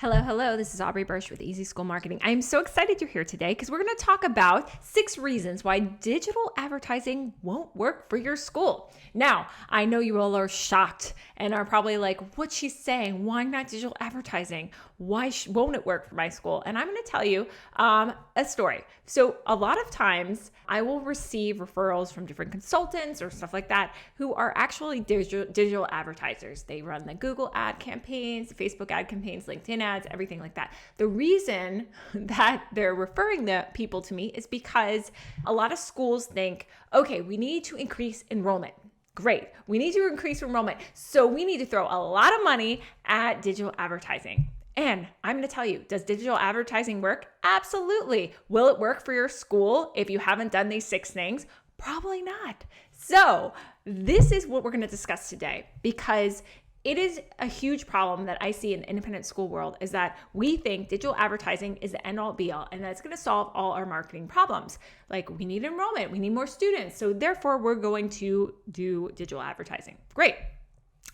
Hello, hello. This is Aubrey Bursch with Easy School Marketing. I'm so excited you're here today because we're going to talk about 6 reasons why digital advertising won't work for your school. Now, I know you all are shocked and are probably like, what's she saying? Why not digital advertising? Why won't it work for my school? And I'm going to tell you a story. So a lot of times I will receive referrals from different consultants or stuff like that who are actually digital advertisers. They run the Google ad campaigns, Facebook ad campaigns, LinkedIn ads, everything like that. The reason that they're referring the people to me is because a lot of schools think, okay, we need to increase enrollment. Great. We need to increase enrollment. So we need to throw a lot of money at digital advertising. And I'm going to tell you, does digital advertising work? Absolutely. Will it work for your school if you haven't done these 6 things? Probably not. So this is what we're going to discuss today, because it is a huge problem that I see in the independent school world is that we think digital advertising is the end all be all and that's going to solve all our marketing problems. Like, we need enrollment, we need more students. So therefore we're going to do digital advertising. Great.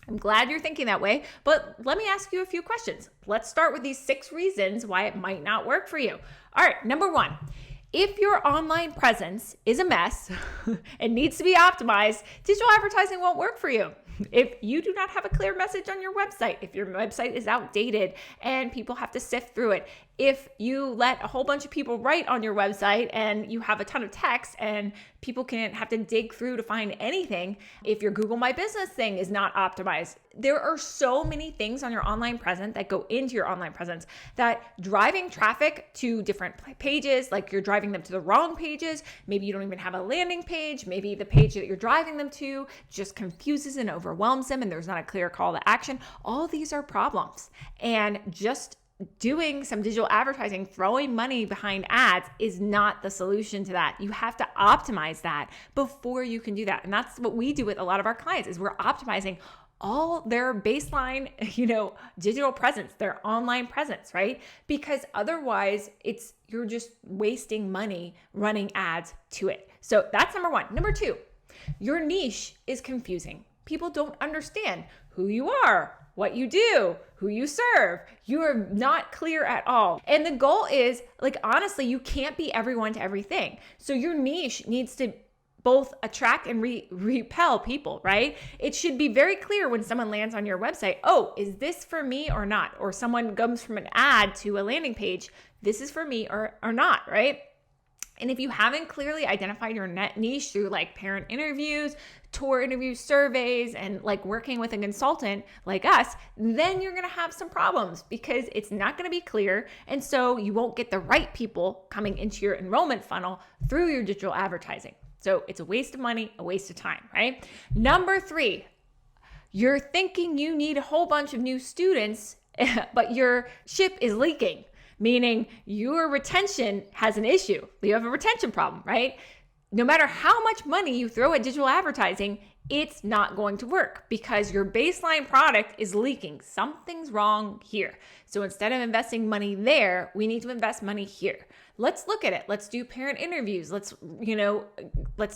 I'm glad you're thinking that way, but let me ask you a few questions. Let's start with these 6 reasons why it might not work for you. All right, number 1. If your online presence is a mess and needs to be optimized, digital advertising won't work for you. If you do not have a clear message on your website, if your website is outdated and people have to sift through it, if you let a whole bunch of people write on your website and you have a ton of text and people can't have to dig through to find anything, if your Google My Business thing is not optimized, there are so many things on your online presence that go into your online presence that driving traffic to different pages, like you're driving them to the wrong pages. Maybe you don't even have a landing page. Maybe the page that you're driving them to just confuses and overwhelms them and there's not a clear call to action. All these are problems. And just doing some digital advertising, throwing money behind ads is not the solution to that. You have to optimize that before you can do that. And that's what we do with a lot of our clients is we're optimizing all their baseline, digital presence, their online presence, right? Because otherwise you're just wasting money running ads to it. So that's number 1. Number 2, your niche is confusing. People don't understand who you are, what you do, who you serve. You are not clear at all. And the goal is, honestly, you can't be everyone to everything. So your niche needs to both attract and repel people, right? It should be very clear when someone lands on your website, oh, is this for me or not? Or someone comes from an ad to a landing page, this is for me or not, right? And if you haven't clearly identified your niche through parent interviews, tour interviews, surveys, and working with a consultant like us, then you're going to have some problems because it's not going to be clear. And so you won't get the right people coming into your enrollment funnel through your digital advertising. So it's a waste of money, a waste of time, right? Number 3, you're thinking you need a whole bunch of new students, but your ship is leaking. Meaning your retention has an issue. You have a retention problem, right? No matter how much money you throw at digital advertising, it's not going to work because your baseline product is leaking. Something's wrong here. So instead of investing money there, we need to invest money here. Let's look at it. Let's do parent interviews. Let's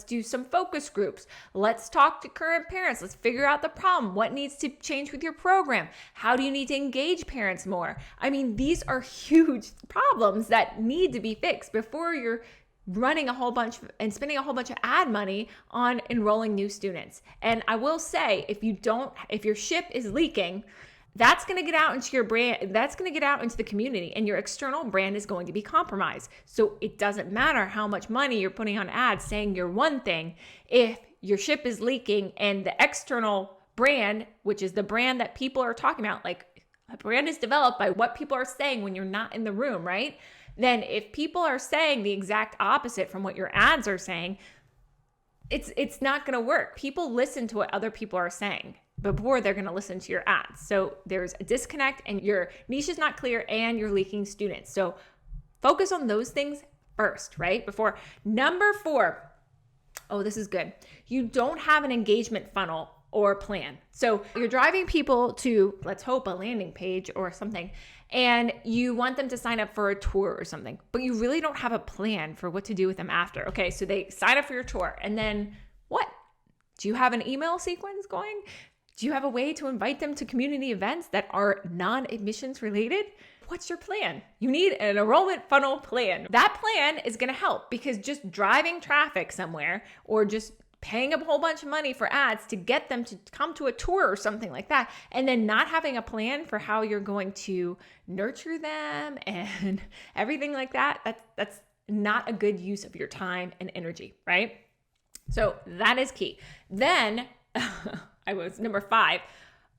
do some focus groups. Let's talk to current parents. Let's figure out the problem. What needs to change with your program? How do you need to engage parents more? I mean, these are huge problems that need to be fixed before you're running a whole bunch and spending a whole bunch of ad money on enrolling new students. And I will say, if your ship is leaking, that's going to get out into your brand. That's going to get out into the community and your external brand is going to be compromised. So it doesn't matter how much money you're putting on ads saying you're one thing. If your ship is leaking and the external brand, which is the brand that people are talking about, a brand is developed by what people are saying when you're not in the room, right? Then if people are saying the exact opposite from what your ads are saying, it's not going to work. People listen to what other people are saying before they're going to listen to your ads. So there's a disconnect and your niche is not clear and you're leaking students. So focus on those things first, right? Before. Number 4. Oh, this is good. You don't have an engagement funnel or plan. So you're driving people to, let's hope, a landing page or something, and you want them to sign up for a tour or something, but you really don't have a plan for what to do with them after. Okay, so they sign up for your tour, and then what? Do you have an email sequence going? Do you have a way to invite them to community events that are non-admissions related? what's your plan? You need an enrollment funnel plan. That plan is going to help, because just driving traffic somewhere or just paying a whole bunch of money for ads to get them to come to a tour or something like that, and then not having a plan for how you're going to nurture them and everything like that, that's not a good use of your time and energy, right? So that is key. Then I was number 5.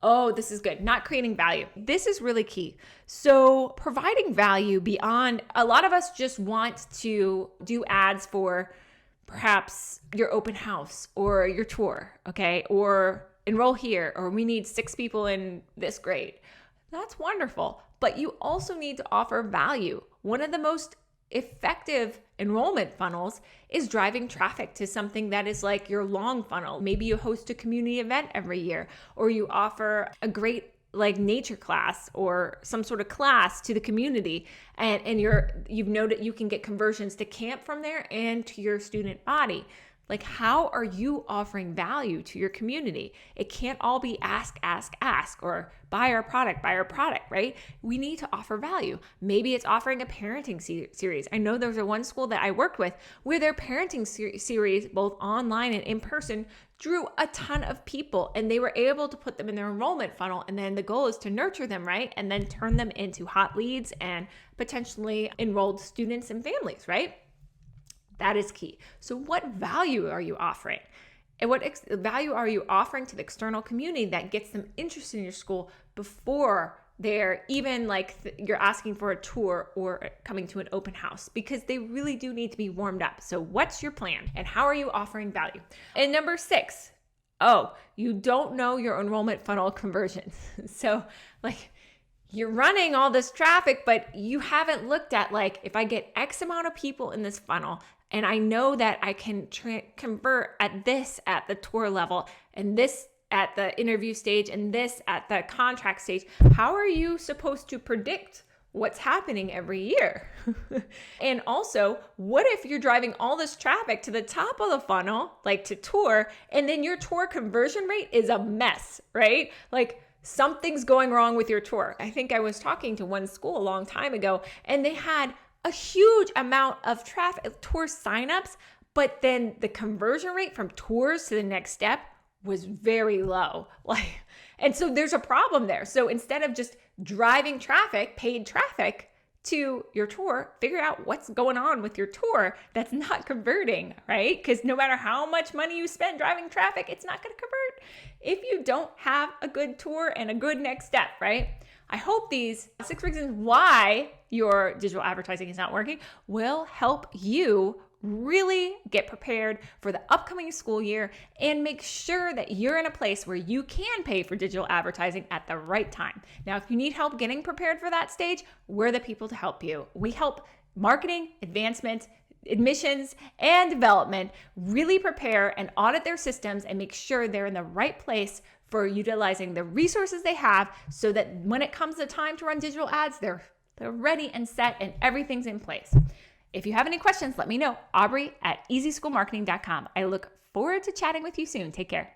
Oh, this is good. Not creating value. This is really key. So providing value beyond, a lot of us just want to do ads for perhaps your open house or your tour, okay? Or enroll here, or we need 6 people in this grade. That's wonderful. But you also need to offer value. One of the most effective enrollment funnels is driving traffic to something that is like your long funnel. Maybe you host a community event every year, or you offer a great like nature class or some sort of class to the community, and you've noted you can get conversions to camp from there and to your student body. Like, how are you offering value to your community? It can't all be ask, or buy our product, right? We need to offer value. Maybe it's offering a parenting series. I know there's one school that I worked with where their parenting series, both online and in person, drew a ton of people, and they were able to put them in their enrollment funnel. And then the goal is to nurture them, right? And then turn them into hot leads and potentially enrolled students and families, right? That is key. So what value are you offering? And what value are you offering to the external community that gets them interested in your school before they're even like you're asking for a tour or coming to an open house? Because they really do need to be warmed up. So what's your plan and how are you offering value? And number 6, you don't know your enrollment funnel conversions. So like, you're running all this traffic, but you haven't looked at like, if I get X amount of people in this funnel, and I know that I can convert at the tour level, and this at the interview stage, and this at the contract stage, how are you supposed to predict what's happening every year? And also, what if you're driving all this traffic to the top of the funnel, like to tour, and then your tour conversion rate is a mess, right? Like, something's going wrong with your tour. I think I was talking to one school a long time ago, and they had a huge amount of traffic, tour signups, but then the conversion rate from tours to the next step was very low. And so there's a problem there. So instead of just driving traffic, paid traffic to your tour, figure out what's going on with your tour that's not converting, right? Because no matter how much money you spend driving traffic, it's not going to convert if you don't have a good tour and a good next step, right? I hope these 6 reasons why your digital advertising is not working will help you really get prepared for the upcoming school year and make sure that you're in a place where you can pay for digital advertising at the right time. Now, if you need help getting prepared for that stage, we're the people to help you. We help marketing, advancement, admissions, and development really prepare and audit their systems and make sure they're in the right place for utilizing the resources they have, so that when it comes to time to run digital ads, they're ready and set and everything's in place. If you have any questions, let me know. Aubrey at easyschoolmarketing.com. I look forward to chatting with you soon. Take care.